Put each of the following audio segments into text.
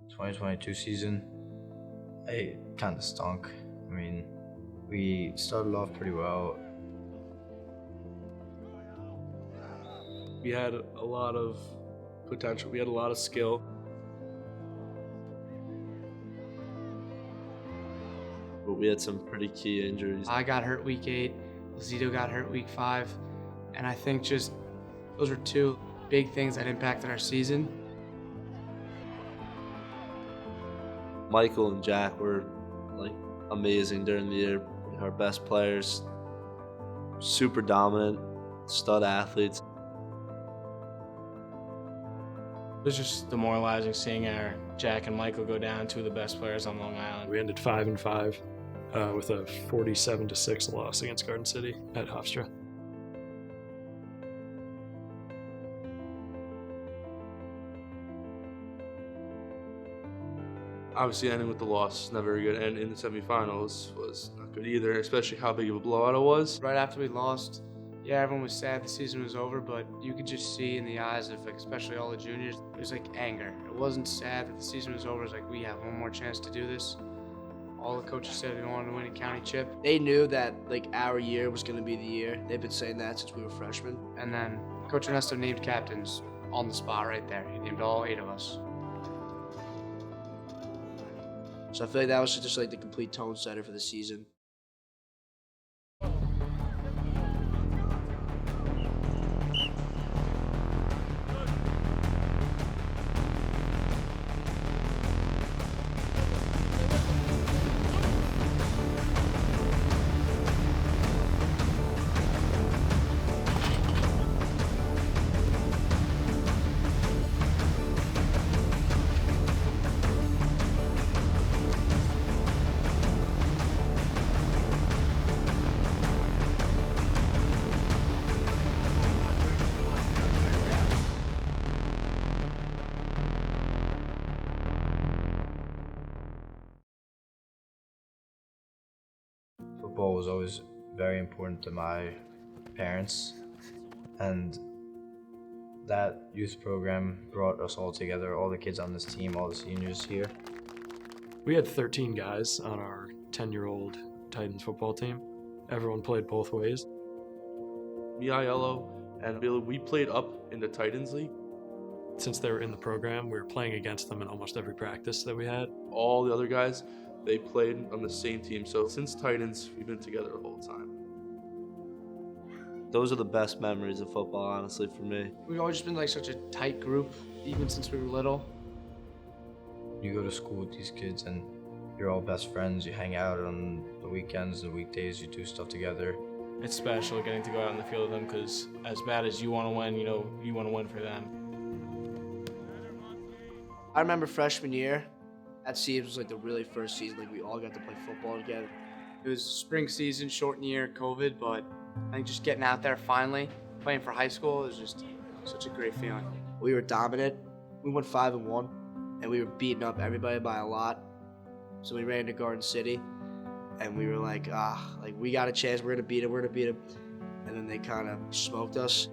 2022 season, it kind of stunk. I mean, we started off pretty well. We had a lot of potential. We had a lot of skill. But we had some pretty key injuries. I got hurt week 8, Zito got hurt week 5, and I think just those were two big things that impacted our season. Michael and Jack were amazing during the year. Our best players, super dominant, stud athletes. It was just demoralizing seeing our Jack and Michael go down, two of the best players on Long Island. We ended 5-5 with a 47-6 loss against Garden City at Hofstra. Obviously, ending with the loss, not very good, and in the semifinals was not good either, especially how big of a blowout it was. Right after we lost, yeah, everyone was sad the season was over, but you could just see in the eyes of especially all the juniors, it was anger. It wasn't sad that the season was over. It was we have one more chance to do this. All the coaches said we wanted to win a county chip. They knew that our year was going to be the year. They've been saying that since we were freshmen. And then Coach Ernesto named captains on the spot right there. He named all 8 of us. So I feel like that was just the complete tone setter for the season. Football was always very important to my parents, and that youth program brought us all together, all the kids on this team, all the seniors here. We had 13 guys on our 10-year-old Titans football team. Everyone played both ways. Me, Aiello, and Billy, we played up in the Titans League. Since they were in the program, we were playing against them in almost every practice that we had. All the other guys, they played on the same team. So since Titans, we've been together the whole time. Those are the best memories of football, honestly, for me. We've always just been such a tight group, even since we were little. You go to school with these kids and you're all best friends. You hang out on the weekends and weekdays, you do stuff together. It's special getting to go out in the field with them because as bad as you want to win, you want to win for them. I remember freshman year, that season was the really first season we all got to play football together. It was spring season, shortened year, COVID, but I think just getting out there finally, playing for high school is just such a great feeling. We were dominant. We went 5-1, and we were beating up everybody by a lot. So we ran to Garden City, and we were we got a chance. We're gonna beat him. And then they kind of smoked us.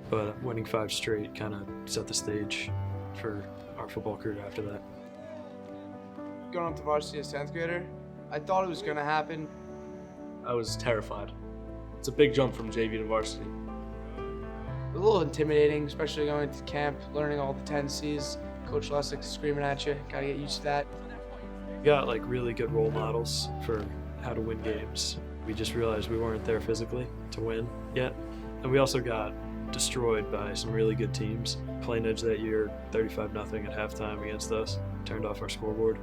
But winning 5 straight kind of set the stage for our football career after that. Going up to varsity as 10th grader, I thought it was going to happen. I was terrified. It's a big jump from JV to varsity. It was a little intimidating, especially going to camp, learning all the tendencies. Coach Lessick screaming at you, gotta get used to that. We got really good role models for how to win games. We just realized we weren't there physically to win yet. And we also got destroyed by some really good teams. Plain Edge that year, 35-0 at halftime against us, turned off our scoreboard.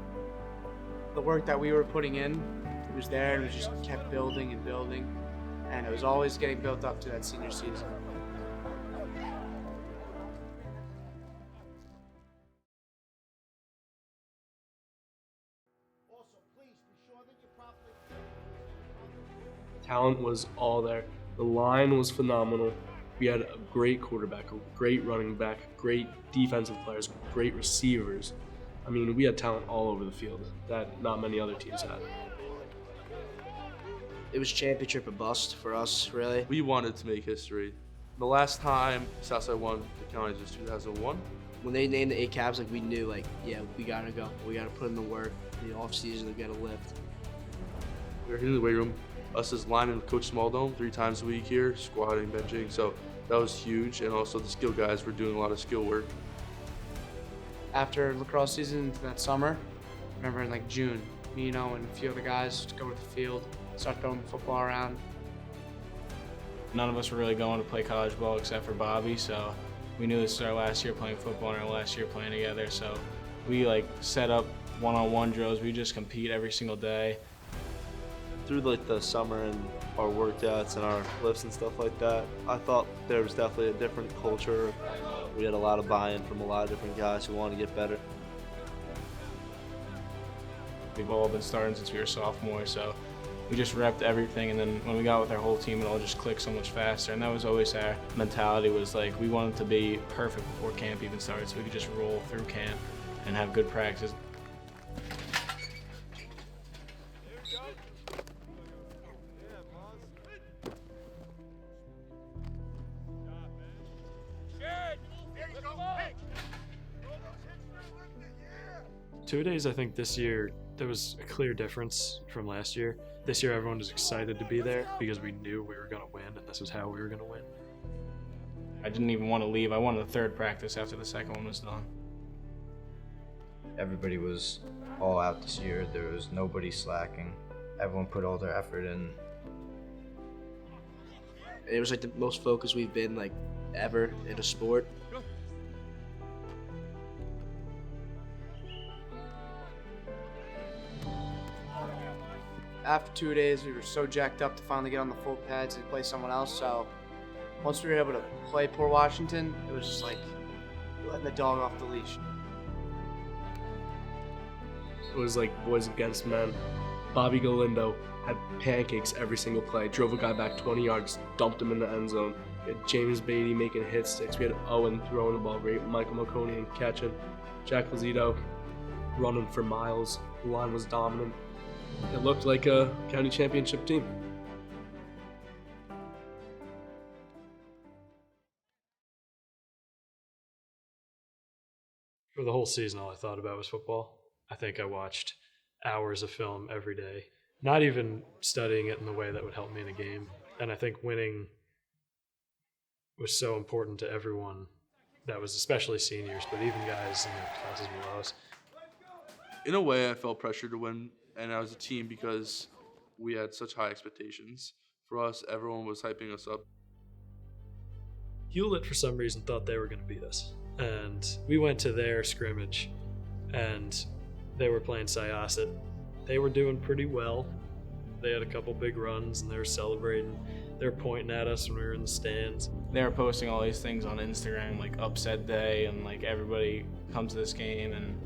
The work that we were putting in, it was there, and we just kept building and building, and it was always getting built up to that senior season. Talent was all there. The line was phenomenal. We had a great quarterback, a great running back, great defensive players, great receivers. I mean, we had talent all over the field that not many other teams had. It was championship or bust for us, really. We wanted to make history. The last time Southside won the counties was 2001. When they named the 8 caps, like we knew, like yeah, we gotta go. We gotta put in the work. The off season, we gotta lift. We were in the weight room, us as linemen with Coach Smaldome 3 times a week here, squatting, benching. So that was huge. And also the skill guys were doing a lot of skill work. After lacrosse season that summer, remember in like June, me, and a few other guys go to the field, start throwing the football around. None of us were really going to play college ball except for Bobby, so we knew this was our last year playing football and our last year playing together. So we like set up one-on-one drills. We just compete every single day. Through like the summer and our workouts and our lifts and stuff like that, I thought there was definitely a different culture. We had a lot of buy-in from a lot of different guys who wanted to get better. We've all been starting since we were sophomores, so we just repped everything, and then when we got with our whole team, it all just clicked so much faster. And that was always our mentality, was like we wanted to be perfect before camp even started, so we could just roll through camp and have good practice. Two-a-days, I think this year, there was a clear difference from last year. This year, everyone was excited to be there because we knew we were going to win, and this was how we were going to win. I didn't even want to leave. I wanted the third practice after the second one was done. Everybody was all out this year. There was nobody slacking. Everyone put all their effort in. It was like the most focused we've been like ever in a sport. After 2 days, we were so jacked up to finally get on the full pads and play someone else. So once we were able to play Port Washington, it was just like letting the dog off the leash. It was like boys against men. Bobby Galindo had pancakes every single play, drove a guy back 20 yards, dumped him in the end zone. We had James Beatty making hit sticks. We had Owen throwing the ball great, Michael Malconian catching, Jack Lazito running for miles. The line was dominant. It looked like a county championship team. For the whole season, all I thought about was football. I think I watched hours of film every day, not even studying it in the way that would help me in a game. And I think winning was so important to everyone. That was especially seniors, but even guys in the classes below us. In a way, I felt pressure to win, and I was a team because we had such high expectations. For us, everyone was hyping us up. Hewlett, for some reason, thought they were going to beat us. And we went to their scrimmage, and they were playing Syosset. They were doing pretty well. They had a couple big runs, and they were celebrating. They were pointing at us when we were in the stands. They were posting all these things on Instagram, like upset day, and like everybody come to this game, and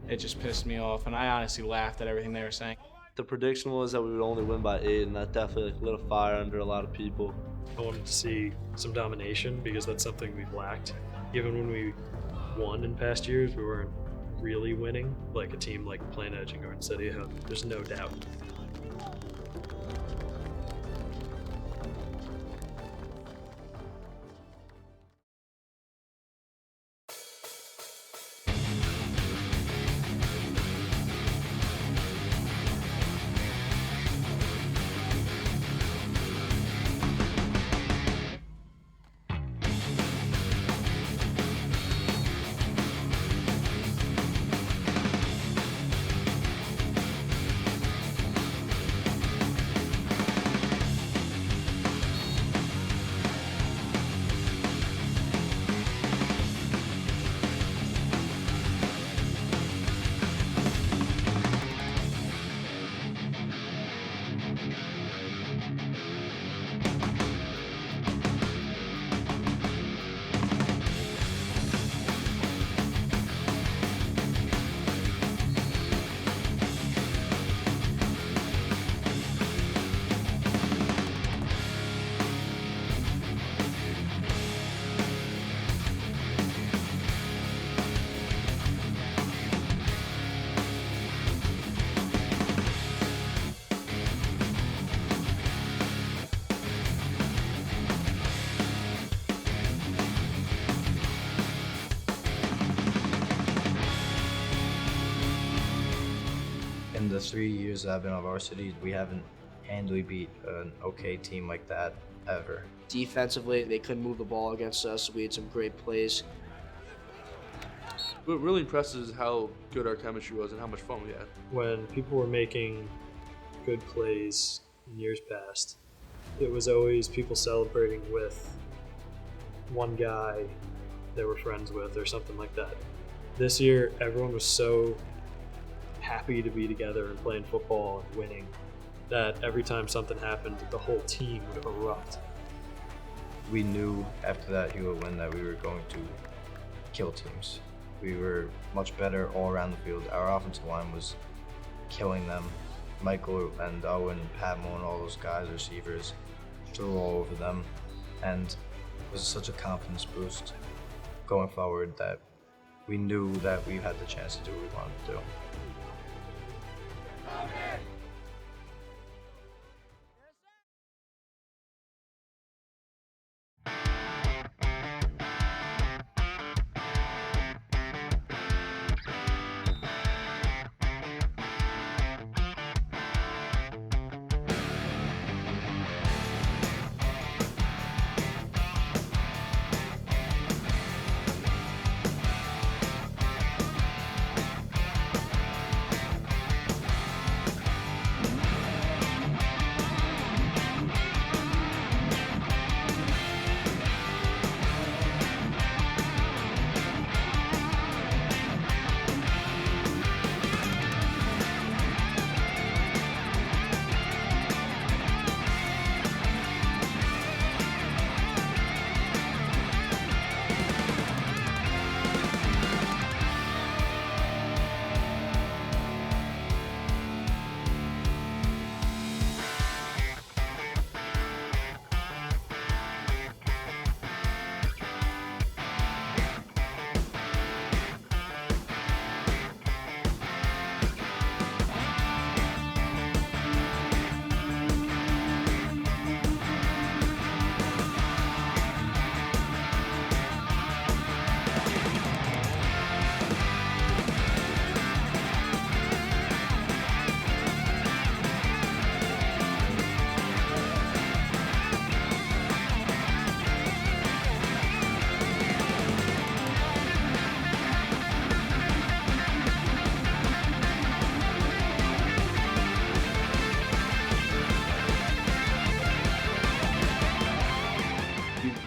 it just pissed me off. And I honestly laughed at everything they were saying. The prediction was that we would only win by 8, and that definitely like, lit a fire under a lot of people. I wanted to see some domination because that's something we've lacked. Even when we won in past years, we weren't really winning. Like a team like Plain Edge and Garden City, there's no doubt. 3 years that I've been on varsity, we haven't handily beat an okay team like that ever. Defensively, they couldn't move the ball against us. We had some great plays. What really impresses is how good our chemistry was and how much fun we had. When people were making good plays in years past, it was always people celebrating with one guy they were friends with or something like that. This year, everyone was so happy to be together and playing football and winning that every time something happened, the whole team would erupt. We knew after that Hewitt win that we were going to kill teams. We were much better all around the field. Our offensive line was killing them. Michael and Owen, Patmo, and all those guys, receivers, threw all over them. And it was such a confidence boost going forward that we knew that we had the chance to do what we wanted to do.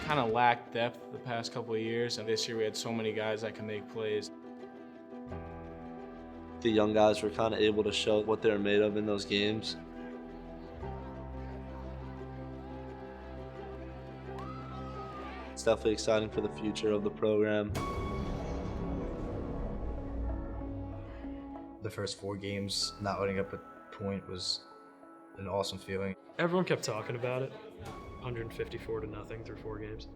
Kind of lacked depth the past couple of years, and this year we had so many guys that can make plays. The young guys were kind of able to show what they were made of in those games. It's definitely exciting for the future of the program. The first 4 games, not letting up a point was an awesome feeling. Everyone kept talking about it. 154-0 through 4 games.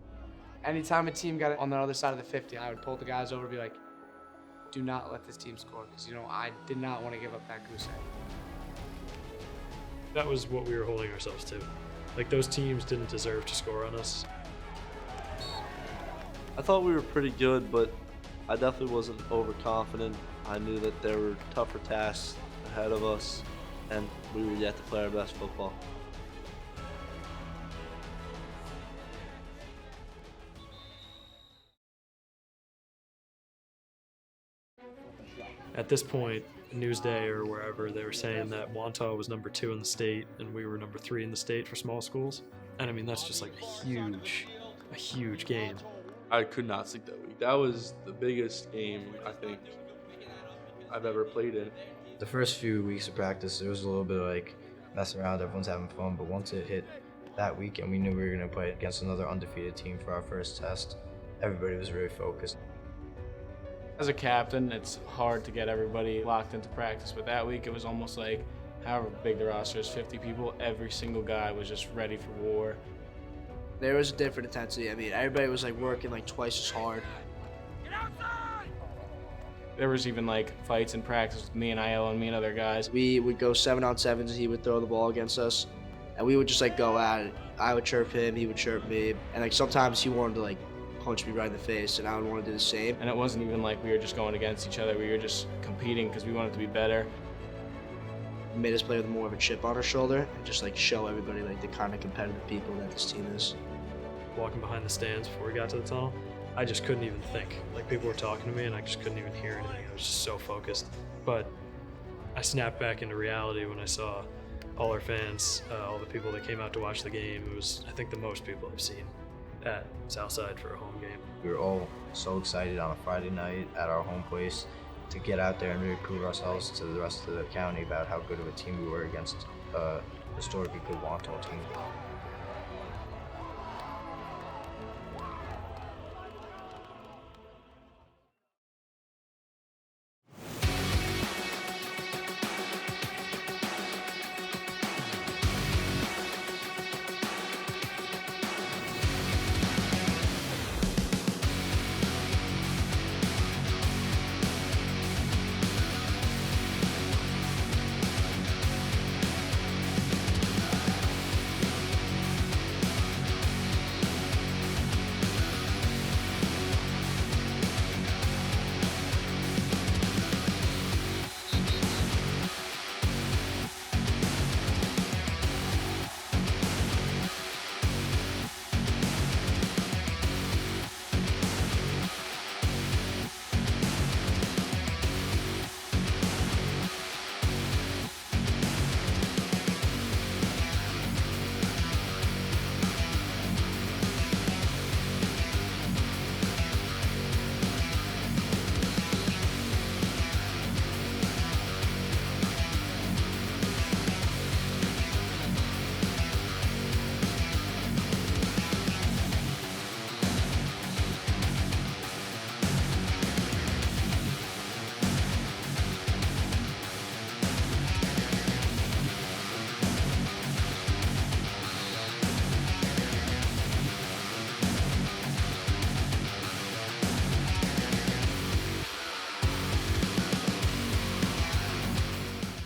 Anytime a team got on the other side of the 50, I would pull the guys over and be like, do not let this team score, because, I did not want to give up that goose egg. That was what we were holding ourselves to. Like, those teams didn't deserve to score on us. I thought we were pretty good, but I definitely wasn't overconfident. I knew that there were tougher tasks ahead of us, and we were yet to play our best football. At this point, Newsday or wherever, they were saying that Wantagh was number 2 in the state and we were number 3 in the state for small schools. And I mean, that's just like a huge game. I could not sleep that week. That was the biggest game I think I've ever played in. The first few weeks of practice, it was a little bit like messing around, everyone's having fun, but once it hit that weekend, we knew we were going to play against another undefeated team for our first test. Everybody was really focused. As a captain, it's hard to get everybody locked into practice, but that week it was almost like, however big the roster is, 50 people, every single guy was just ready for war. There was a different intensity. I mean, everybody was like working like twice as hard. There was even like fights in practice with me and IL and me and other guys. We would go 7-on-7s and he would throw the ball against us. And we would just like go at it. I would chirp him, he would chirp me. And like sometimes he wanted to like punch me right in the face and I would want to do the same. And it wasn't even like we were just going against each other, we were just competing because we wanted to be better. It made us play with more of a chip on our shoulder and just like show everybody like the kind of competitive people that this team is. Walking behind the stands before we got to the tunnel, I just couldn't even think. Like, people were talking to me and I just couldn't even hear anything. I was just so focused. But I snapped back into reality when I saw all our fans, all the people that came out to watch the game. It was, I think, the most people I've seen at Southside for a home game. We were all so excited on a Friday night at our home place to get out there and really prove ourselves to the rest of the county about how good of a team we were against a historically good Wantagh team.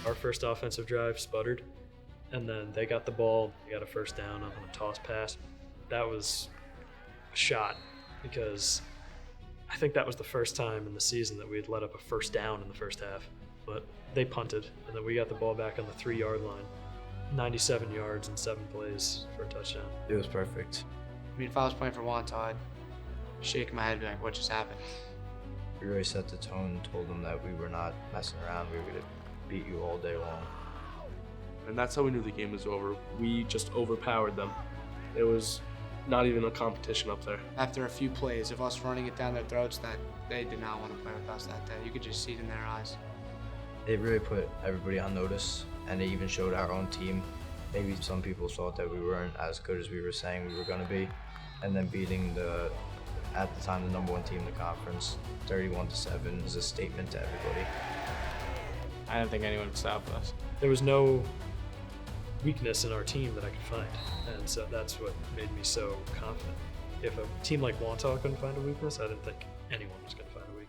Our first offensive drive sputtered, and then they got the ball. They got a first down on a toss pass. That was a shot, because I think that was the first time in the season that we had let up a first down in the first half. But they punted, and then we got the ball back on the 3-yard line. 97 yards in 7 plays for a touchdown. It was perfect. I mean, if I was playing for Wantagh, I'd shake my head, be like, what just happened? We really set the tone and told them that we were not messing around. We were going to beat you all day long. And that's how we knew the game was over. We just overpowered them. It was not even a competition up there. After a few plays of us running it down their throats, that they did not want to play with us that day. You could just see it in their eyes. It really put everybody on notice, and it even showed our own team. Maybe some people thought that we weren't as good as we were saying we were going to be, and then beating at the time, the #1 team in the conference, 31-7 is a statement to everybody. I didn't think anyone would stop us. There was no weakness in our team that I could find, and so that's what made me so confident. If a team like Wantagh couldn't find a weakness, I didn't think anyone was going to find a weakness.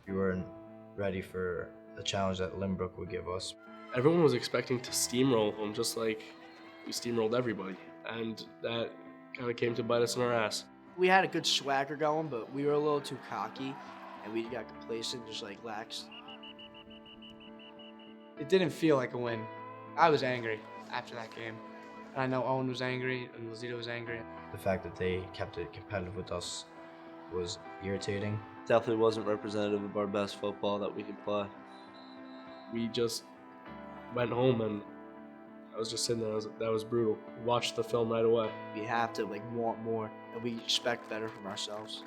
We weren't ready for the challenge that Limbrook would give us. Everyone was expecting to steamroll them just like we steamrolled everybody. And that kind of came to bite us in our ass. We had a good swagger going, but we were a little too cocky, and we got complacent, just like lax. It didn't feel like a win. I was angry after that game. And I know Owen was angry, and Lazito was angry. The fact that they kept it competitive with us was irritating. Definitely wasn't representative of our best football that we could play. We just went home and I was just sitting there. That was brutal. Watched the film right away. We have to want more, and we expect better from ourselves.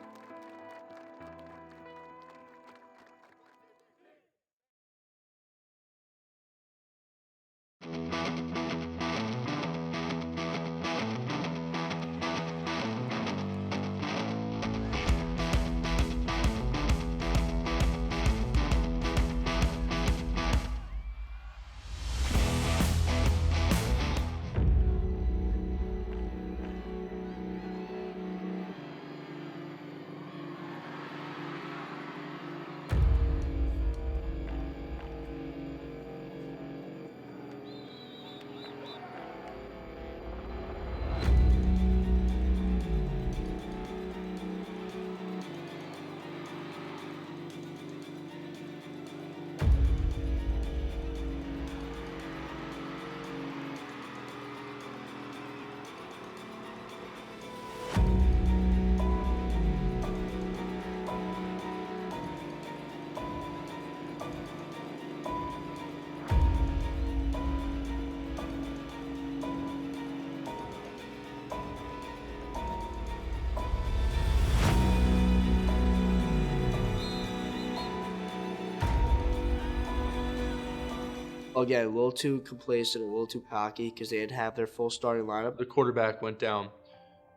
Again, a little too complacent, a little too cocky because they didn't have their full starting lineup. The quarterback went down.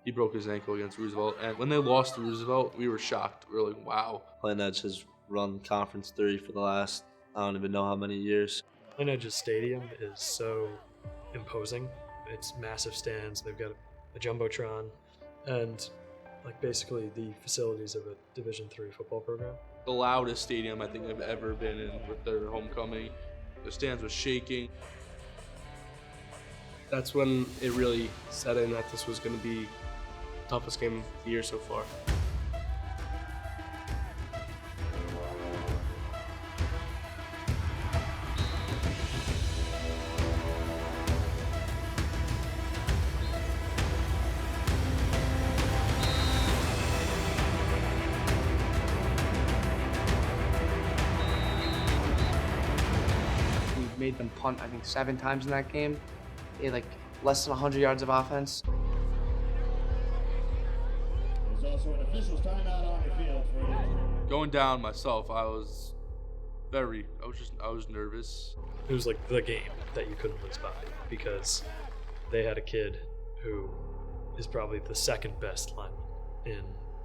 He broke his ankle against Roosevelt. And when they lost to Roosevelt, we were shocked. We were like, wow. Plain Edge has run Conference 3 for the last, I don't even know how many years. Plain Edge's stadium is so imposing. It's massive stands. They've got a jumbotron and basically the facilities of a Division III football program. The loudest stadium I think I've ever been in with their homecoming. The stands were shaking. That's when it really set in that this was going to be the toughest game of the year so far. Made them punt, I think, 7 times in that game. They had less than 100 yards of offense. There's also an official's timeout on the field for an injury. Going down myself, I was nervous. It was the game that you couldn't lose by because they had a kid who is probably the second best lineman in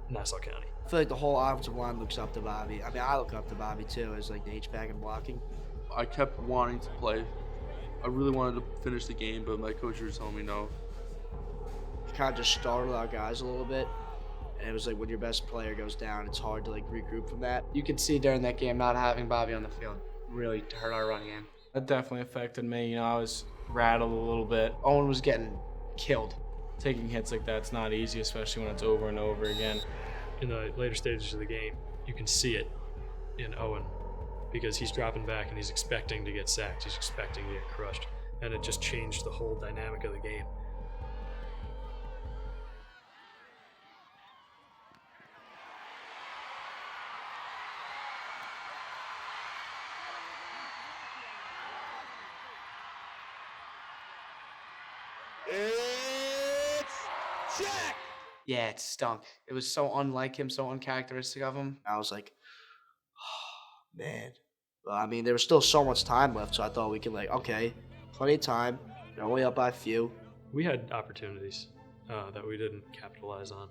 Nassau County. I feel like the whole offensive line looks up to Bobby. I mean, I look up to Bobby too as the H-back and blocking. I kept wanting to play. I really wanted to finish the game, but my coach was telling me no. Kind of just startled our guys a little bit. And it was when your best player goes down, it's hard to regroup from that. You could see during that game not having Bobby on the field really hurt our run game. That definitely affected me. I was rattled a little bit. Owen was getting killed. Taking hits like that's not easy, especially when it's over and over again. In the later stages of the game, you can see it in Owen because he's dropping back and he's expecting to get sacked. He's expecting to get crushed. And it just changed the whole dynamic of the game. It's Jack! Yeah, it stunk. It was so unlike him, so uncharacteristic of him. I was like, oh, man. But I mean, there was still so much time left, so I thought we could okay, plenty of time. They're only up by a few. We had opportunities that we didn't capitalize on.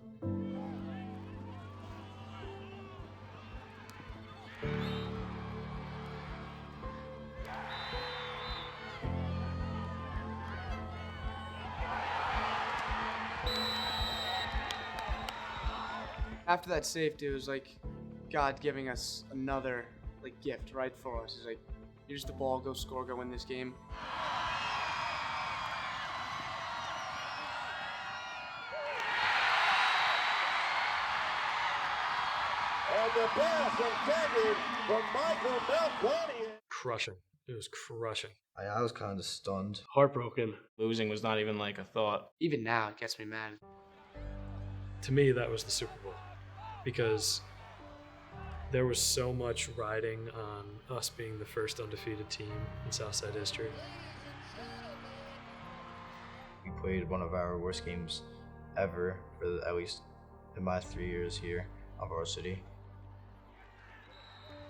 After that safety, it was God giving us another gift right for us. He's here's the ball, go score, go win this game. And the pass intended for Michael Melconian. Crushing. It was crushing. I was kind of stunned. Heartbroken. Losing was not even a thought. Even now, it gets me mad. To me, that was the Super Bowl because there was so much riding on us being the first undefeated team in Southside history. played one of our worst games ever, for at least in my 3 years here on varsity.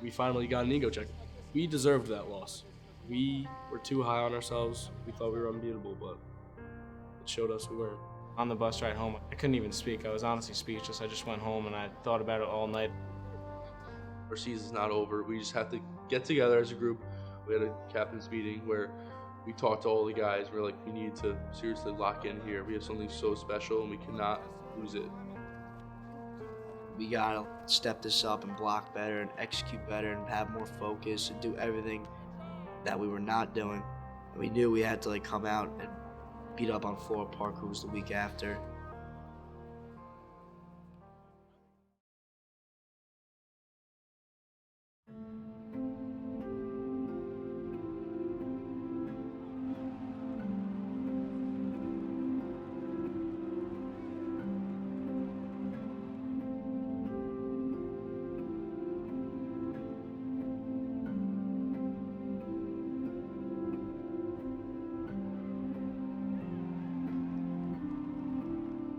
We finally got an ego check. We deserved that loss. We were too high on ourselves. We thought we were unbeatable, but it showed us we weren't. On the bus ride home, I couldn't even speak. I was honestly speechless. I just went home and I thought about it all night. Our season's not over. We just have to get together as a group. We had a captain's meeting where we talked to all the guys. We're like, we need to seriously lock in here. We have something so special and we cannot lose it. We gotta step this up and block better and execute better and have more focus and do everything that we were not doing. And we knew we had to come out and beat up on Florida Park, who was the week after.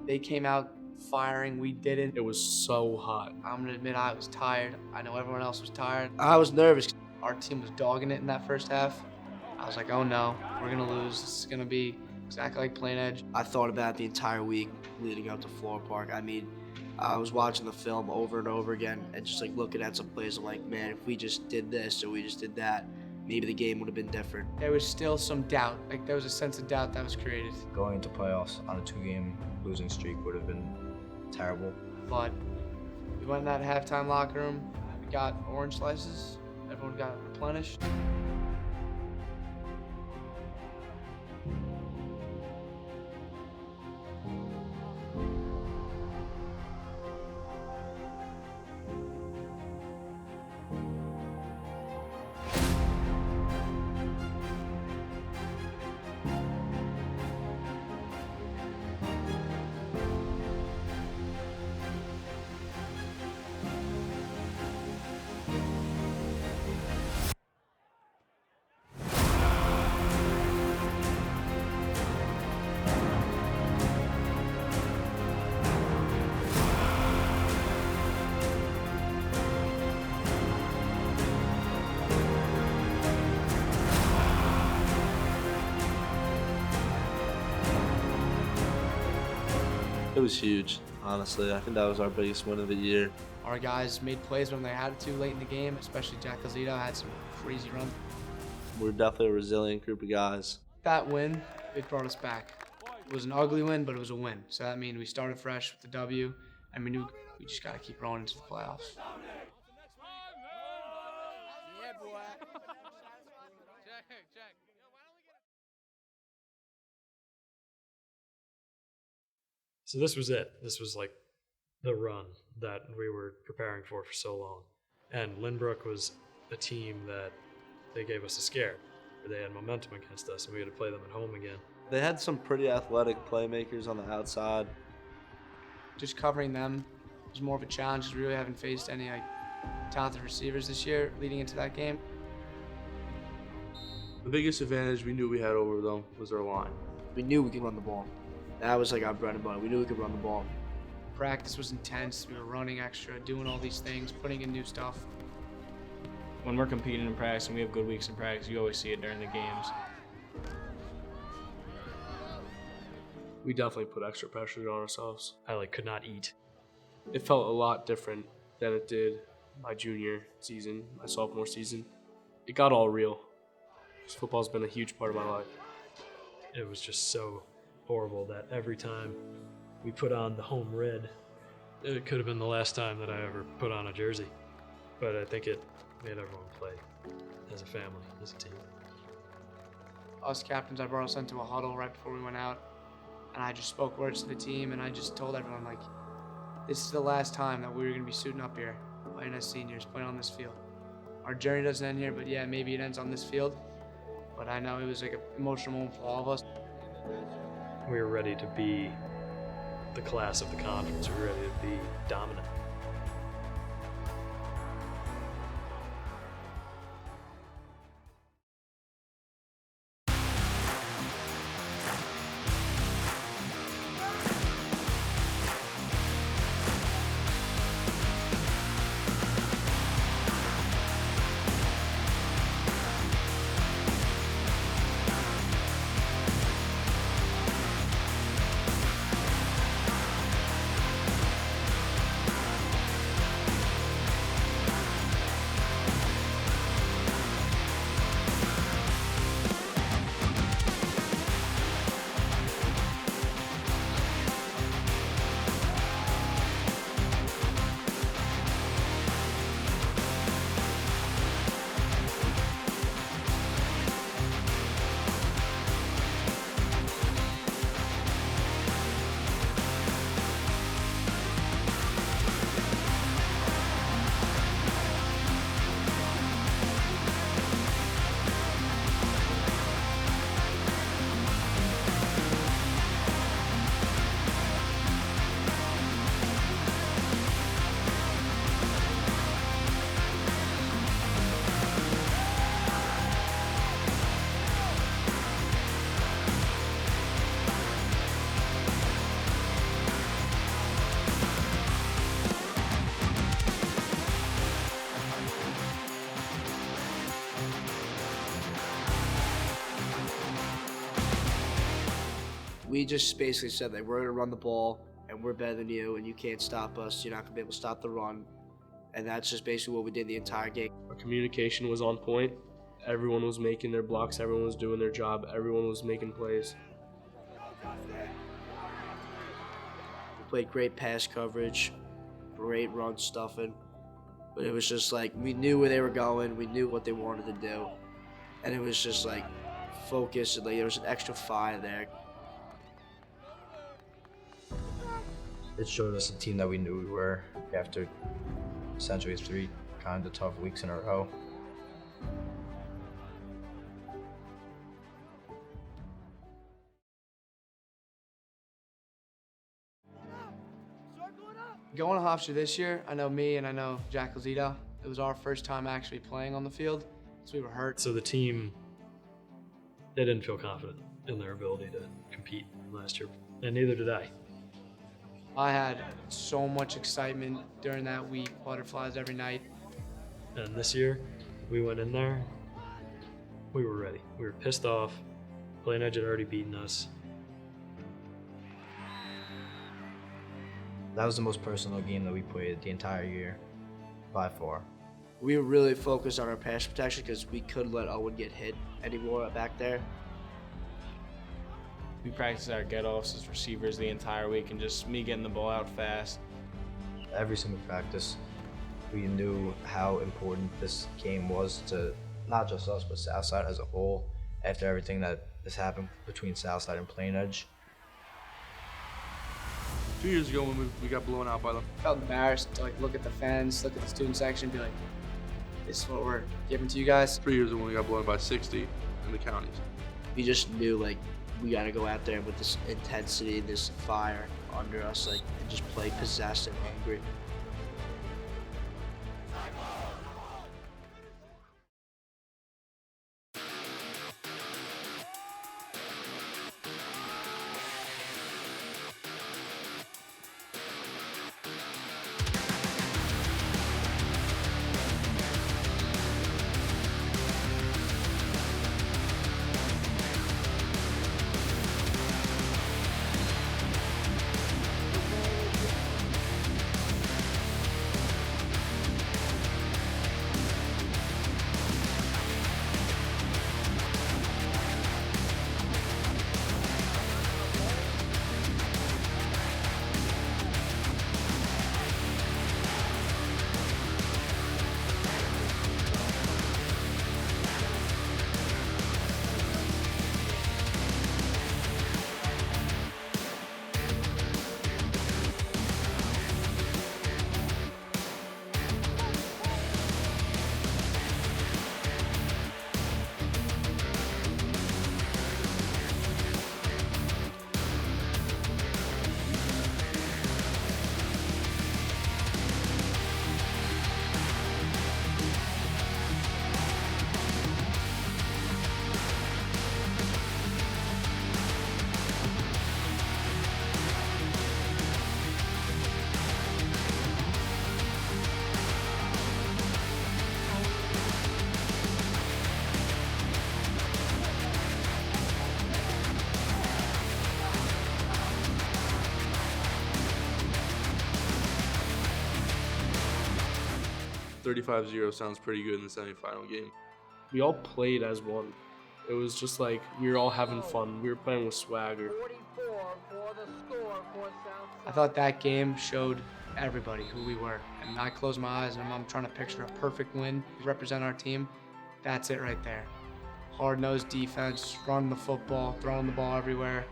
They came out firing, we didn't. It was so hot. I'm gonna admit I was tired. I know everyone else was tired. I was nervous. Our team was dogging it in that first half. I was like, oh no, we're gonna lose. This is gonna be exactly like Plain Edge. I thought about it the entire week leading up to Florida Park. I mean, I was watching the film over and over again and just looking at some plays. I'm like, man, if we just did this or we just did that, maybe the game would have been different. There was still some doubt. There was a sense of doubt that was created. Going into playoffs on a 2-game losing streak would have been terrible. But we went in that halftime locker room. We got orange slices. Everyone got replenished. It was huge, honestly. I think that was our biggest win of the year. Our guys made plays when they had to late in the game, especially Jack Lazito had some crazy runs. We're definitely a resilient group of guys. That win, it brought us back. It was an ugly win, but it was a win. So that means we started fresh with the W, and we knew we just got to keep rolling into the playoffs. So this was it. This was the run that we were preparing for so long. And Lynbrook was a team that they gave us a scare. They had momentum against us, and we had to play them at home again. They had some pretty athletic playmakers on the outside. Just covering them was more of a challenge because we really haven't faced any talented receivers this year leading into that game. The biggest advantage we knew we had over them was our line. We knew we could run the ball. That was our bread and butter. We knew we could run the ball. Practice was intense. We were running extra, doing all these things, putting in new stuff. When we're competing in practice and we have good weeks in practice, you always see it during the games. We definitely put extra pressure on ourselves. I could not eat. It felt a lot different than it did my junior season, my sophomore season. It got all real. Football's been a huge part of my life. It was just so horrible that every time we put on the home red, it could have been the last time that I ever put on a jersey. But I think it made everyone play as a family, as a team. Us captains, I brought us into a huddle right before we went out, and I just spoke words to the team, and I just told everyone, this is the last time that we were going to be suiting up here, playing as seniors, playing on this field. Our journey doesn't end here, but yeah, maybe it ends on this field. But I know it was an emotional moment for all of us. We were ready to be the class of the conference. We were ready to be dominant. We just basically said that we're going to run the ball, and we're better than you, and you can't stop us. You're not going to be able to stop the run. And that's just basically what we did the entire game. Our communication was on point. Everyone was making their blocks. Everyone was doing their job. Everyone was making plays. We played great pass coverage, great run stuffing. But it was just like, we knew where they were going. We knew what they wanted to do. And it was just like focus, and like there was an extra fire there. It showed us the team that we knew we were after essentially 3 kind of tough weeks in a row. Going to Hofstra this year, I know me and I know Jack Lazito, it was our first time actually playing on the field, so we were hurt. So the team, they didn't feel confident in their ability to compete last year, and neither did I. I had so much excitement during that week, butterflies every night. And this year, we went in there, we were ready. We were pissed off. Plain Edge had already beaten us. That was the most personal game that we played the entire year, by far. We were really focused on our pass protection because we couldn't let Owen get hit anymore back there. We practiced our get-offs as receivers the entire week, and just me getting the ball out fast. Every single practice, we knew how important this game was to not just us, but Southside as a whole, after everything that has happened between Southside and Plain Edge. 2 years ago when we got blown out by them. I felt embarrassed to like look at the fans, look at the student section, and be like, this is what we're giving to you guys. 3 years ago when we got blown by 60 in the counties. We just knew like we got to go out there with this intensity, this fire under us, like, and just play possessed and angry. $35-0 sounds pretty good in the semifinal game. We all played as one. It was just like we were all having fun. We were playing with swagger. I thought that game showed everybody who we were. And I close my eyes and I'm trying to picture a perfect win to represent our team. That's it right there. Hard-nosed defense, running the football, throwing the ball everywhere.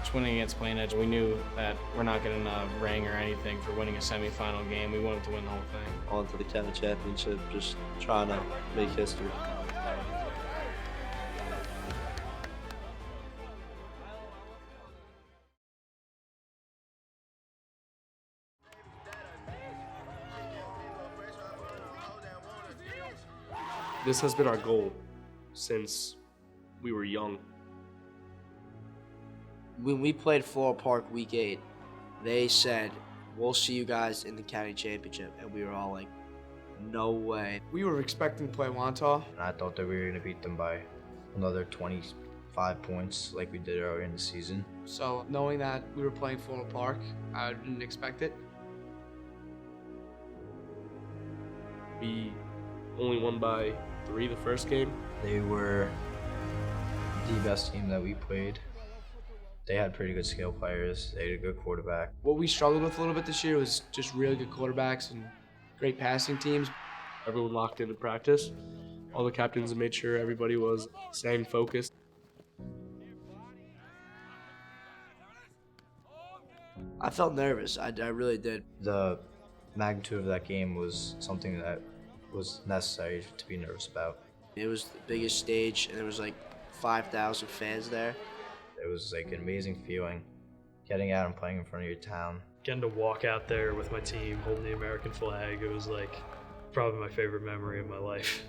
Just winning against Plain Edge, we knew that we're not getting a ring or anything for winning a semifinal game. We wanted to win the whole thing. On to the county championship, just trying to make history. This has been our goal since we were young. When we played Floral Park Week 8, they said, we'll see you guys in the county championship. And we were all like, no way. We were expecting to play Wantagh. And I thought that we were going to beat them by another 25 points like we did earlier in the season. So knowing that we were playing Floral Park, I didn't expect it. We only won by 3 the first game. They were the best team that we played. They had pretty good skill players. They had a good quarterback. What we struggled with a little bit this year was just really good quarterbacks and great passing teams. Everyone locked into practice. All the captains made sure everybody was staying focused. I felt nervous. I really did. The magnitude of that game was something that was necessary to be nervous about. It was the biggest stage, and there was like 5,000 fans there. It was like an amazing feeling, getting out and playing in front of your town. Getting to walk out there with my team, holding the American flag, it was like probably my favorite memory of my life.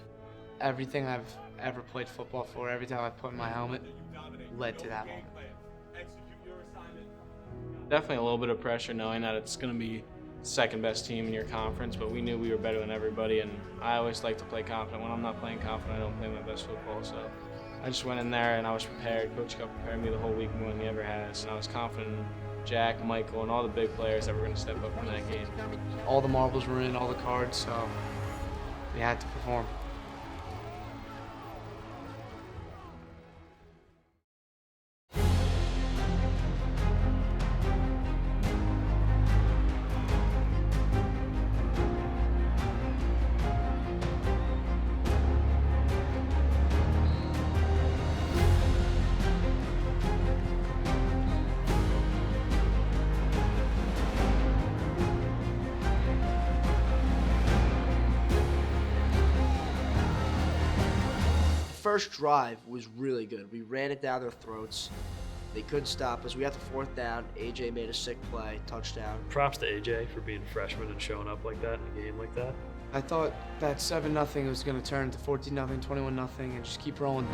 Everything I've ever played football for, every time I put my helmet, led to that moment. Definitely a little bit of pressure knowing that it's going to be second best team in your conference, but we knew we were better than everybody, and I always like to play confident. When I'm not playing confident, I don't play my best football, so I just went in there and I was prepared. Coach Cup prepared me the whole week more than he ever has, and I was confident in Jack, Michael, and all the big players that were going to step up in that game. All the marbles were in, all the cards, so we had to perform. First drive was really good. We ran it down their throats. They couldn't stop us. We got the 4th down. AJ made a sick play, touchdown. Props to AJ for being a freshman and showing up like that in a game like that. I thought that 7-0 was going to turn to 14-0, 21-0, and just keep rolling.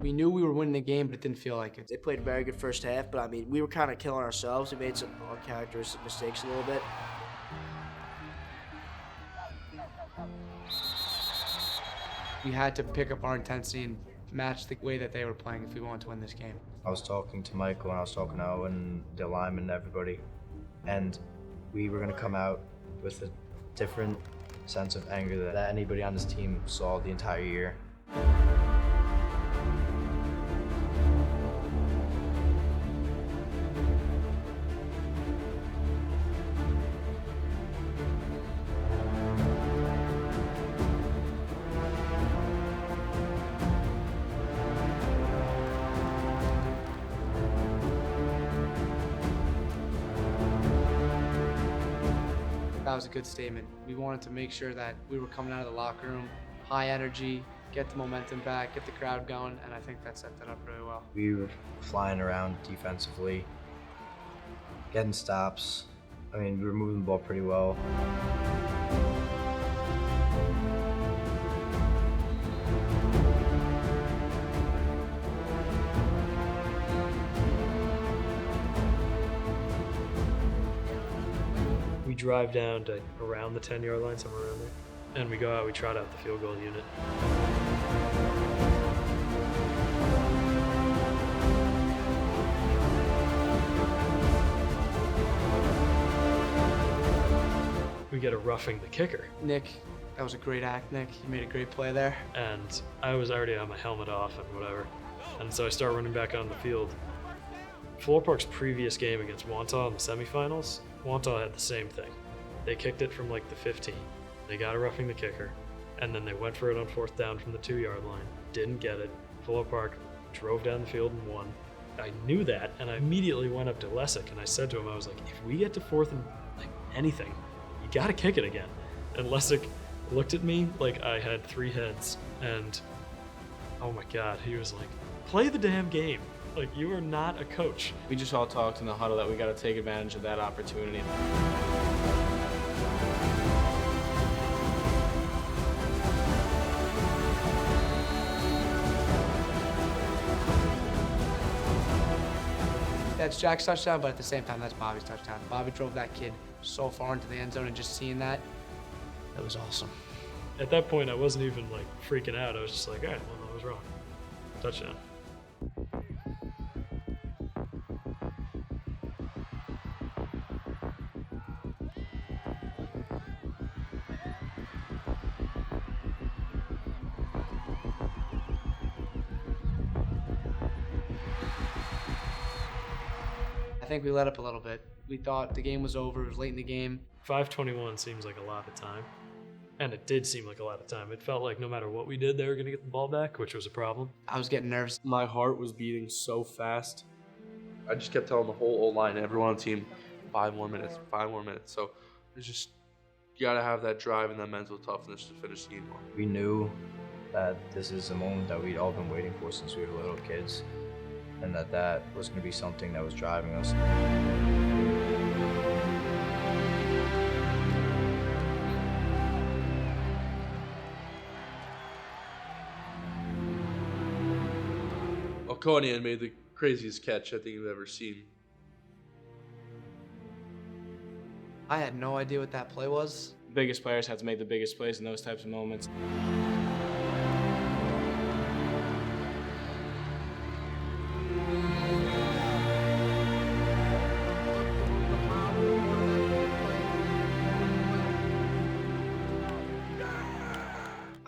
We knew we were winning the game, but it didn't feel like it. They played a very good first half, but I mean, we were kind of killing ourselves. We made some uncharacteristic mistakes a little bit. We had to pick up our intensity and match the way that they were playing if we wanted to win this game. I was talking to Michael and I was talking to Owen, the linemen, and everybody, and we were going to come out with a different sense of anger that anybody on this team saw the entire year. That was a good statement. We wanted to make sure that we were coming out of the locker room high energy, get the momentum back, get the crowd going, and I think that set that up really well. We were flying around defensively, getting stops. I mean, we were moving the ball pretty well. We drive down to around the 10-yard line, somewhere around there, and we go out, we trot out the field goal unit. We get a roughing the kicker, Nick, that was a great act, Nick. You made a great play there. and I was already on my helmet off and whatever, and so I start running back on the field. Floral Park's previous game against Wantagh in the semifinals, Wantagh had the same thing. They kicked it from like the 15. They got a roughing the kicker, and then they went for it on 4th down from the 2-yard line. Didn't get it. Floral Park drove down the field and won. I knew that, and I immediately went up to Lessick and I said to him, I was like, if we get to 4th and anything. You gotta kick it again. And Lessig looked at me like I had 3 heads, and oh my God, he was like, play the damn game. Like, you are not a coach. We just all talked in the huddle that we got to take advantage of that opportunity. That's Jack's touchdown, but at the same time, that's Bobby's touchdown. Bobby drove that kid so far into the end zone, and just seeing that, it was awesome. At that point, I wasn't even like freaking out. I was just like, all right, well, I was wrong. Touchdown. I think we let up a little bit. We thought the game was over. It was late in the game. 5:21 seems like a lot of time. And it did seem like a lot of time. It felt like no matter what we did, they were going to get the ball back, which was a problem. I was getting nervous. My heart was beating so fast. I just kept telling the whole O-line, everyone on the team, 5 more minutes, 5 more minutes. So it's just, you got to have that drive and that mental toughness to finish the game off. We knew that this is the moment that we'd all been waiting for since we were little kids, and that was going to be something that was driving us. Alconian made the craziest catch I think you've ever seen. I had no idea what that play was. The biggest players have to make the biggest plays in those types of moments.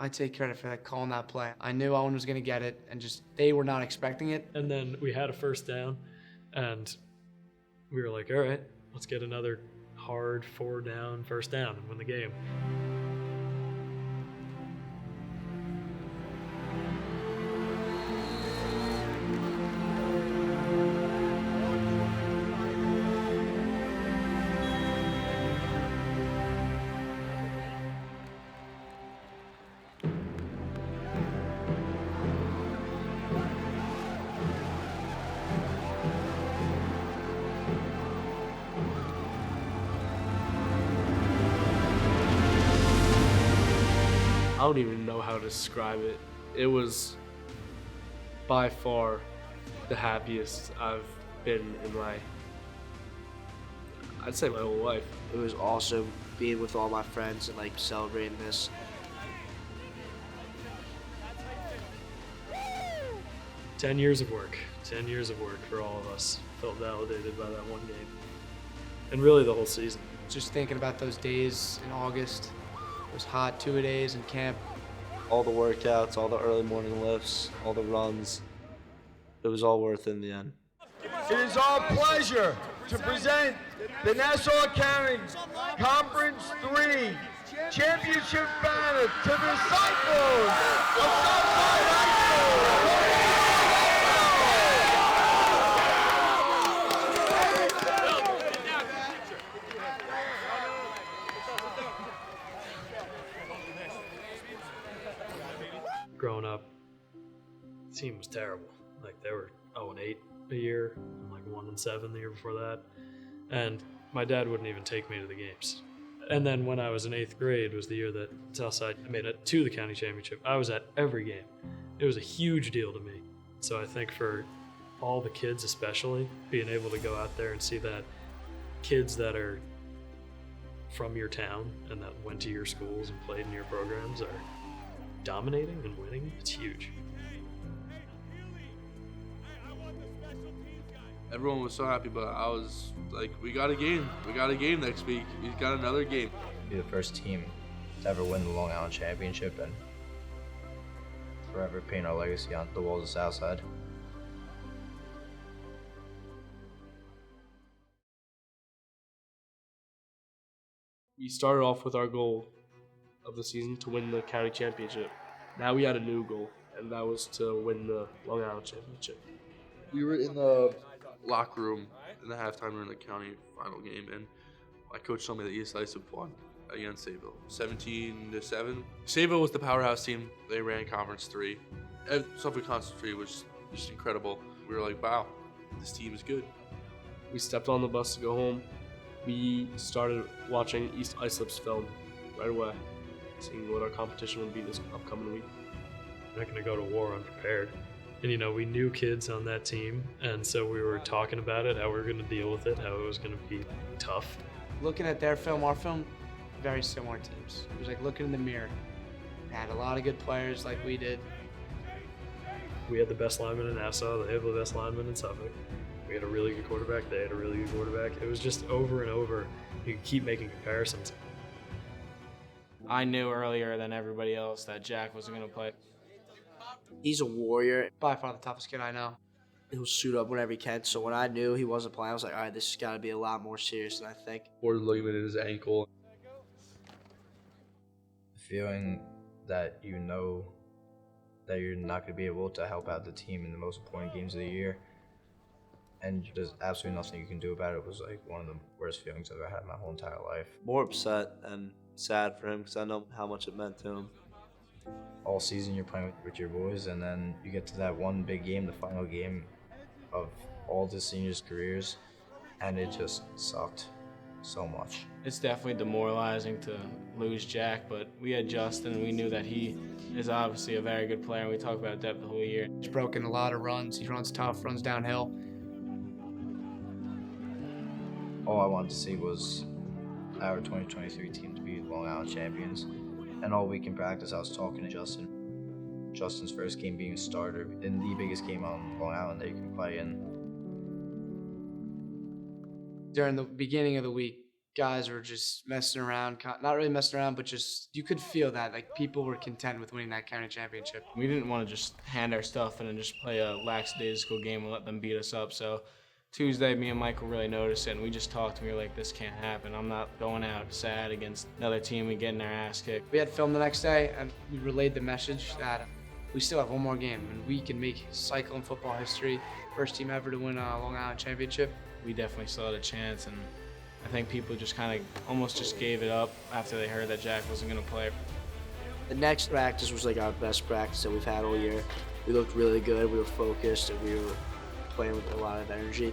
I take credit for that, calling that play. I knew Owen was going to get it, and just they were not expecting it. And then we had a first down, and we were like, all right, let's get another hard 4-down first down and win the game. I don't even know how to describe it. It was by far the happiest I've been in I'd say my whole life. It was awesome being with all my friends and like celebrating this. 10 years of work. 10 years of work for all of us. Felt validated by that one game. And really the whole season. Just thinking about those days in August. It was hot, 2-a-days in camp. All the workouts, all the early morning lifts, all the runs. It was all worth it in the end. It is our pleasure to present the Nassau County Conference 3 Championship banner to the Cyclones of Southside High School. Growing up, the team was terrible. Like, they were 0-8 a year, and like 1-7 the year before that. And my dad wouldn't even take me to the games. And then when I was in 8th grade was the year that Southside made it to the county championship. I was at every game. It was a huge deal to me. So I think for all the kids especially, being able to go out there and see that kids that are from your town and that went to your schools and played in your programs are dominating and winning, it's huge. Everyone was so happy, but I was like, we got a game. We got a game next week. We've got another game. Be the first team to ever win the Long Island Championship and forever paint our legacy on the walls of Southside. We started off with our goal of the season to win the county championship. Now we had a new goal, and that was to win the Long Island Championship. We were in the locker room in the halftime during the county final game, and My coach told me that East Islip won against Sayville, 17-7. Sayville was the powerhouse team. They ran Conference 3. Suffolk Conference 3 was just incredible. We were like, wow, this team is good. We stepped on the bus to go home. We started watching East Islip's film right away, seeing what our competition would be this upcoming week. We're not going to go to war unprepared. And, we knew kids on that team, and so we were talking about it, how we were going to deal with it, how it was going to be tough. Looking at their film, our film, very similar teams. It was like looking in the mirror. They had a lot of good players like we did. We had the best lineman in Nassau. They have the best lineman in Suffolk. We had a really good quarterback. They had a really good quarterback. It was just over and over. You could keep making comparisons. I knew earlier than everybody else that Jack wasn't going to play. He's a warrior. By far the toughest kid I know. He'll suit up whenever he can. So when I knew he wasn't playing, I was like, all right, this has got to be a lot more serious than I think. Or ligament in his ankle. Feeling that you know that you're not going to be able to help out the team in the most important games of the year, and there's absolutely nothing you can do about it, was like one of the worst feelings I've ever had in my whole entire life. More upset and sad for him because I know how much it meant to him. All season you're playing with your boys, and then you get to that one big game, the final game of all the seniors' careers, and it just sucked so much. It's definitely demoralizing to lose Jack, but we had Justin, and we knew that he is obviously a very good player, and we talk about depth the whole year. He's broken a lot of runs. He runs tough, runs downhill. All I wanted to see was our 2023 team to be Long Island champions. And all week in practice, I was talking to Justin. Justin's first game being a starter in the biggest game on Long Island that you can play in. During the beginning of the week, guys were just messing around. Not really messing around, but just, you could feel that. Like, people were content with winning that county championship. We didn't want to just hand our stuff in and just play a lackadaisical game and let them beat us up. So Tuesday, me and Michael really noticed it, and we just talked, and we were like, this can't happen. I'm not going out sad against another team and getting our ass kicked. We had film the next day, and we relayed the message that we still have one more game, and we can make Cyclone football history. First team ever to win a Long Island championship. We definitely still had a chance, and I think people just kind of almost just gave it up after they heard that Jack wasn't going to play. The next practice was like our best practice that we've had all year. We looked really good. We were focused, and we were playing with a lot of energy.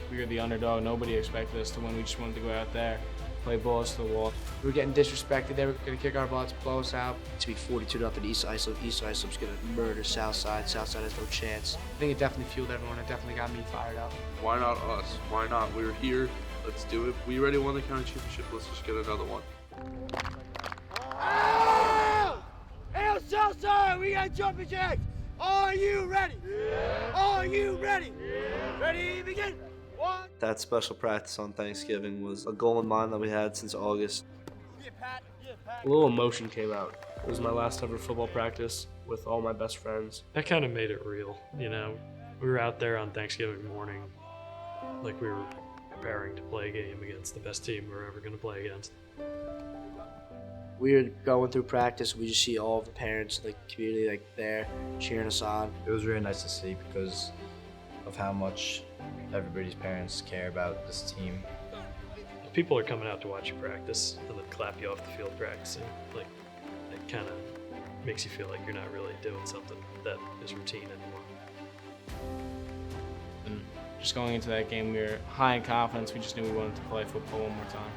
We were the underdog. Nobody expected us to win. We just wanted to go out there, play balls to the wall. We were getting disrespected. They were going to kick our butts, blow us out. To be 42-0 East Islip. East Islip's going to murder Southside. Southside has no chance. I think it definitely fueled everyone. It definitely got me fired up. Why not us? Why not? We were here. Let's do it. We already won the county championship. Let's just get another one. Hail Southside! We got jumping jacks! Are you ready? Are you ready? Ready, begin! One. That special practice on Thanksgiving was a goal in mind that we had since August. A little emotion came out. It was my last ever football practice with all my best friends. That kind of made it real, We were out there on Thanksgiving morning, like we were preparing to play a game against the best team we were ever going to play against. We were going through practice. We just see all of the parents, the community, there cheering us on. It was really nice to see because of how much everybody's parents care about this team. People are coming out to watch you practice and then clap you off the field practicing. It kind of makes you feel like you're not really doing something that is routine anymore. And just going into that game, we were high in confidence. We just knew we wanted to play football one more time.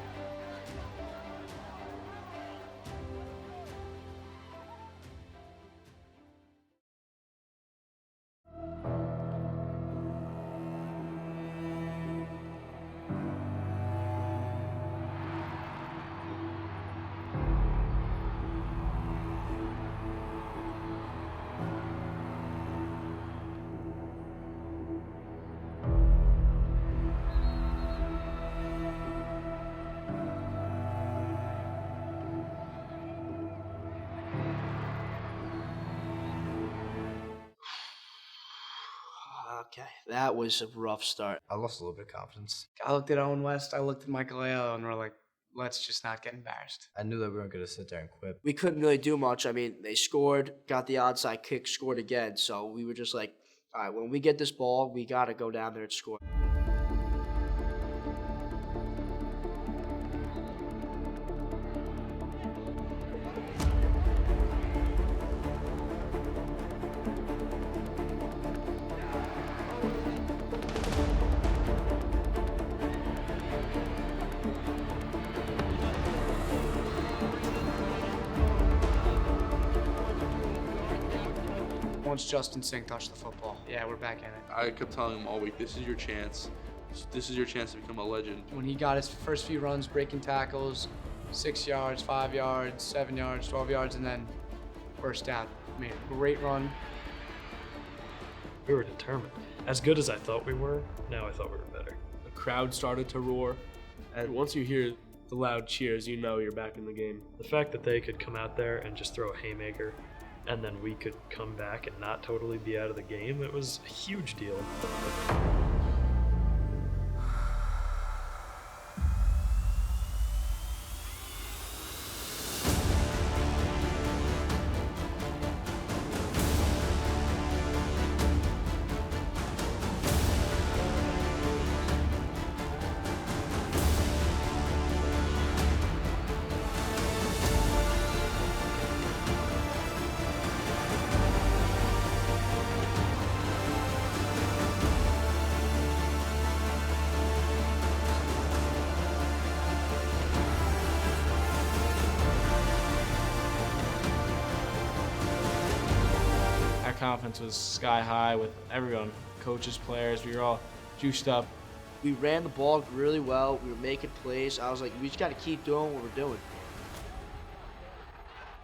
Okay, that was a rough start. I lost a little bit of confidence. I looked at Owen West, I looked at Michael Ayala, and we're like, let's just not get embarrassed. I knew that we weren't going to sit there and quit. We couldn't really do much. I mean, they scored, got the onside kick, scored again. So we were just like, all right, when we get this ball, we got to go down there and score. Once Justin Sink touched the football, yeah, we're back in it. I kept telling him all week, this is your chance. This is your chance to become a legend. When he got his first few runs, breaking tackles, 6 yards, 5 yards, 7 yards, 12 yards, and then burst out. Made a great run. We were determined. As good as I thought we were, now I thought we were better. The crowd started to roar, and once you hear the loud cheers, you know you're back in the game. The fact that they could come out there and just throw a haymaker, and then we could come back and not totally be out of the game, it was a huge deal. Confidence was sky high with everyone, coaches, players. We were all juiced up. We ran the ball really well. We were making plays. I was like, we just got to keep doing what we're doing.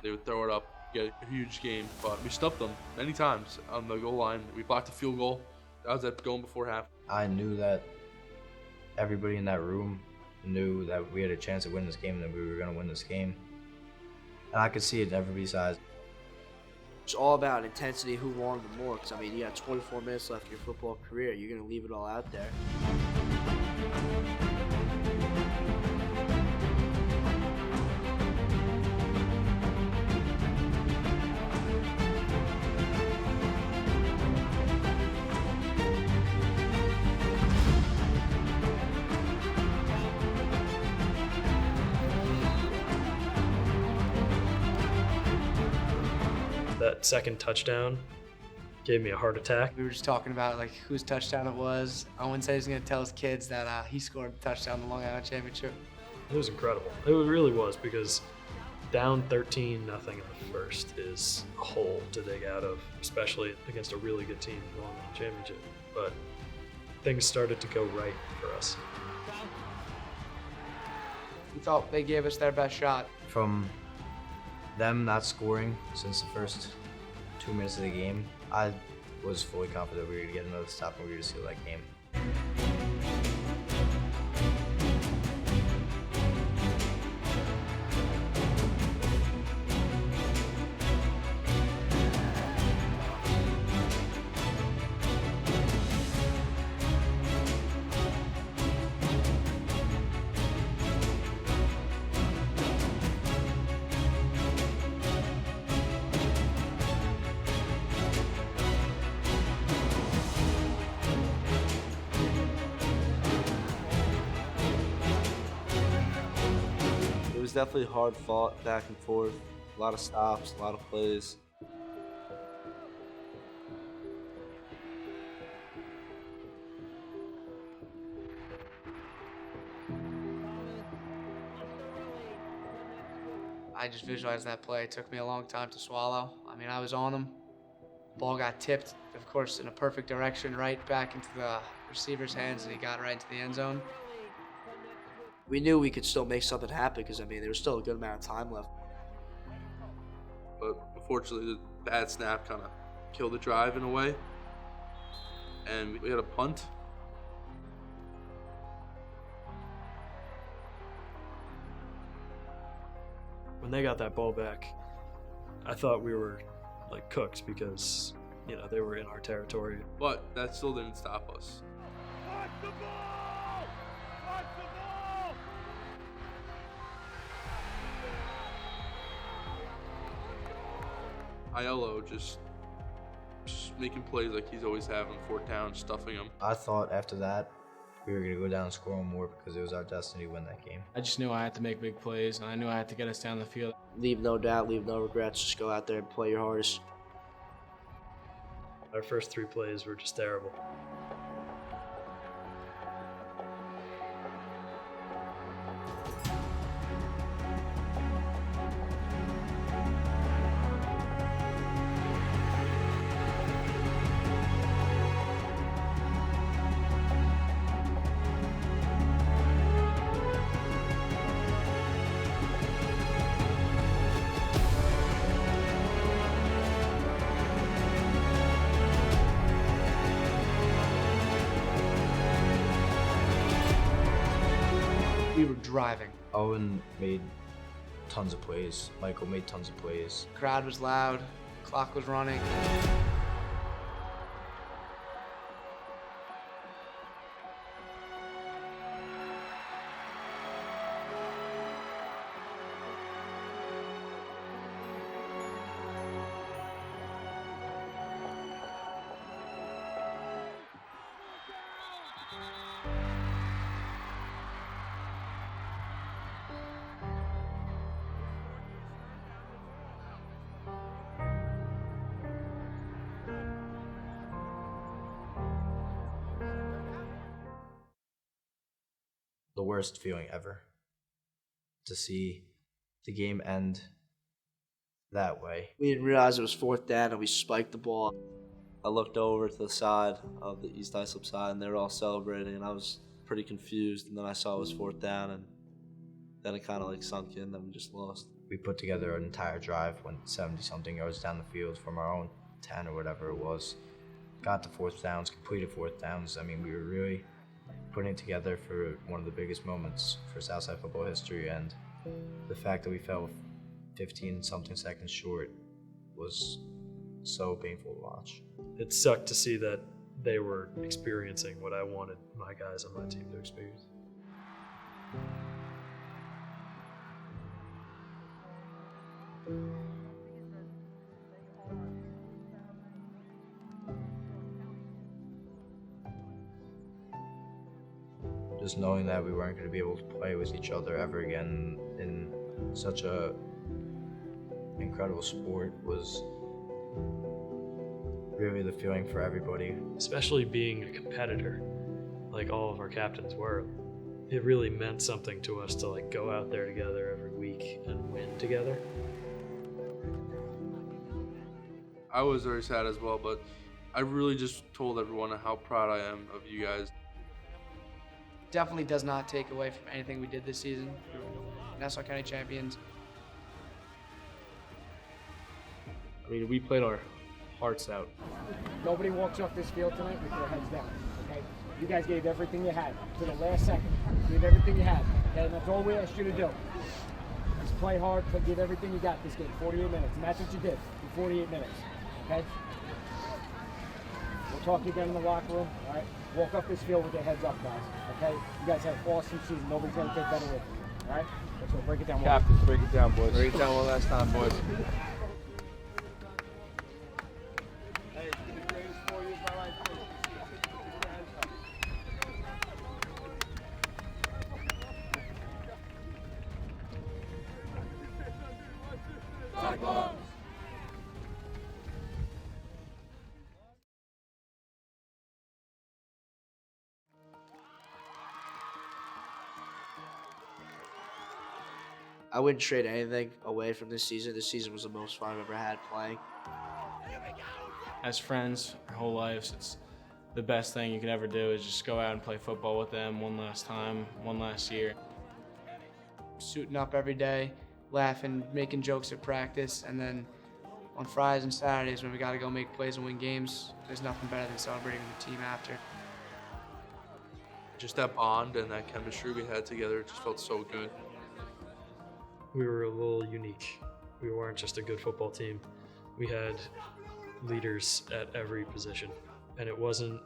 They would throw it up, get a huge game, but we stopped them many times on the goal line. We blocked a field goal. That was at going before half. I knew that everybody in that room knew that we had a chance of winning this game and that we were going to win this game. And I could see it in everybody's eyes. It's all about intensity, who wanted it more. Because, I mean, you got 24 minutes left in your football career. You're going to leave it all out there. That second touchdown gave me a heart attack. We were just talking about like whose touchdown it was. Owen said he's gonna tell his kids that he scored a touchdown in the Long Island Championship. It was incredible. It really was, because down 13-0 in the first is a hole to dig out of, especially against a really good team in the Long Island Championship. But things started to go right for us. We thought they gave us their best shot. From them not scoring since the first 2 minutes of the game, I was fully confident we were going to get another stop and we were going to seal that game. It was definitely hard fought, back and forth, a lot of stops, a lot of plays. I just visualized that play. It took me a long time to swallow. I mean, I was on him. Ball got tipped, of course, in a perfect direction, right back into the receiver's hands, and he got right into the end zone. We knew we could still make something happen because, I mean, there was still a good amount of time left. But unfortunately, the bad snap kind of killed the drive in a way. And we had a punt. When they got that ball back, I thought we were like cooked because, you know, they were in our territory. But that still didn't stop us. Aiello just making plays like he's always having, fourth down, stuffing them. I thought after that we were going to go down and score more because it was our destiny to win that game. I just knew I had to make big plays, and I knew I had to get us down the field. Leave no doubt, leave no regrets. Just go out there and play your hardest. Our first 3 plays were just terrible. We were driving. Owen made tons of plays. Michael made tons of plays. Crowd was loud. Clock was running. The worst feeling ever. To see the game end that way. We didn't realize it was 4th down, and we spiked the ball. I looked over to the side of the East Islip side, and they were all celebrating, and I was pretty confused. And then I saw it was 4th down, and then it kind of like sunk in that we just lost. We put together an entire drive, went 70-something yards down the field from our own 10 or whatever it was. Got to 4th downs, completed 4th downs. I mean, we were really putting it together for one of the biggest moments for Southside football history, and the fact that we fell 15-something seconds short was so painful to watch. It sucked to see that they were experiencing what I wanted my guys on my team to experience. Just knowing that we weren't going to be able to play with each other ever again in such a incredible sport was really the feeling for everybody. Especially being a competitor, like all of our captains were. It really meant something to us to like go out there together every week and win together. I was very sad as well, but I really just told everyone how proud I am of you guys. Definitely does not take away from anything we did this season. We were Nassau County champions. I mean, we played our hearts out. Nobody walks off this field tonight with their heads down, okay? You guys gave everything you had to the last second. You gave everything you had, okay? And that's all we asked you to do. Just play hard, but give everything you got this game, 48 minutes. And that's what you did in 48 minutes, okay? We'll talk to you again in the locker room, all right? Walk up this field with your heads up, guys, okay? You guys had an awesome season. Nobody's going to take that away from you, all right? Let's go break it down. Captains, break it down, boys. Break it down one last time, boys. Cyclones! I wouldn't trade anything away from this season. This season was the most fun I've ever had playing. As friends, our whole lives, it's the best thing you could ever do is just go out and play football with them one last time, one last year. Suiting up every day, laughing, making jokes at practice, and then on Fridays and Saturdays when we got to go make plays and win games, there's nothing better than celebrating with the team after. Just that bond and that chemistry we had together just felt so good. We were a little unique. We weren't just a good football team. We had leaders at every position. And it wasn't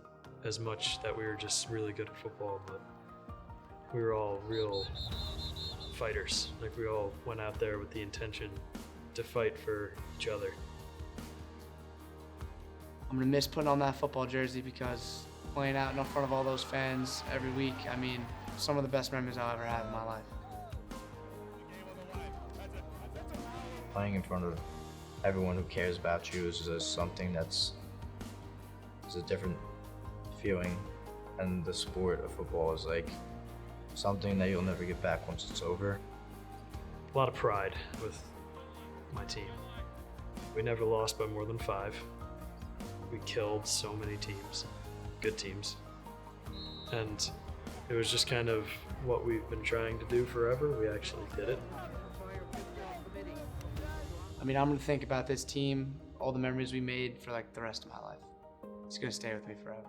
as much that we were just really good at football, but we were all real fighters. Like we all went out there with the intention to fight for each other. I'm gonna miss putting on that football jersey because playing out in front of all those fans every week, I mean, some of the best memories I'll ever have in my life. Playing in front of everyone who cares about you is just something is a different feeling, and the sport of football is like something that you'll never get back once it's over. A lot of pride with my team. We never lost by more than 5. We killed so many teams, good teams. And it was just kind of what we've been trying to do forever. We actually did it. I mean, I'm gonna think about this team, all the memories we made for like the rest of my life. It's gonna stay with me forever.